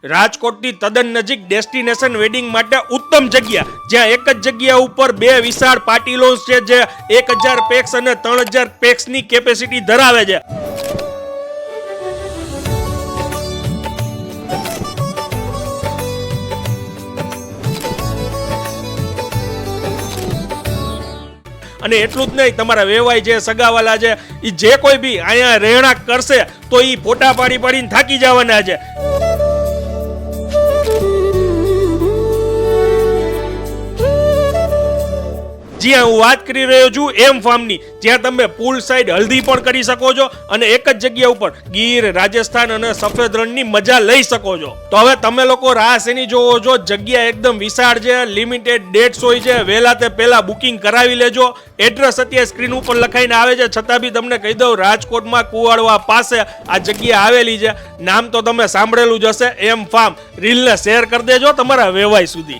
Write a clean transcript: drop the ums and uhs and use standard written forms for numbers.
રાજકોટની તદ્દન નજીક ડેસ્ટિનેશન વેડિંગ માટે ઉત્તમ જગ્યા, જ્યાં એક જ જગ્યા ઉપર બે વિશાળ પાર્ટી લોન્જ છે જે 1000 પેક્સ અને 3000 પેક્સની કેપેસિટી ધરાવે છે. અને એટલું જ નહીં, તમારા વેવાય છે, સગાવાલા છે, એ જે કોઈ બી અહીંયા રહેણાંક કરશે તો એ ફોટા પાડીને થાકી જવાના છે. જ્યાં હું વાત કરી રહ્યો છું એમ ફાર્મની, જ્યાં તમે પુલ સાઈડ હલ્દી પણ કરી શકો છો અને એક જ જગ્યા ઉપર ગીર, રાજસ્થાન અને સફેદ રણની મજા લઈ શકો છો. તો હવે તમે લોકો રાહ શેની જોવો છો? જગ્યા એકદમ વિશાળ છે, લિમિટેડ ડેટ્સ હોય છે, વહેલા તે પહેલા બુકિંગ કરાવી લેજો. એડ્રેસ અત્યારે સ્ક્રીન ઉપર લખાઈને આવે છે, છતાં બી તમને કહી દઉં, રાજકોટમાં કુવાડવા પાસે આ જગ્યા આવેલી છે. નામ તો તમે સાંભળેલું જ હશે, એમ ફાર્મ. રીલને શેર કરી દેજો તમારા વેવાય સુધી.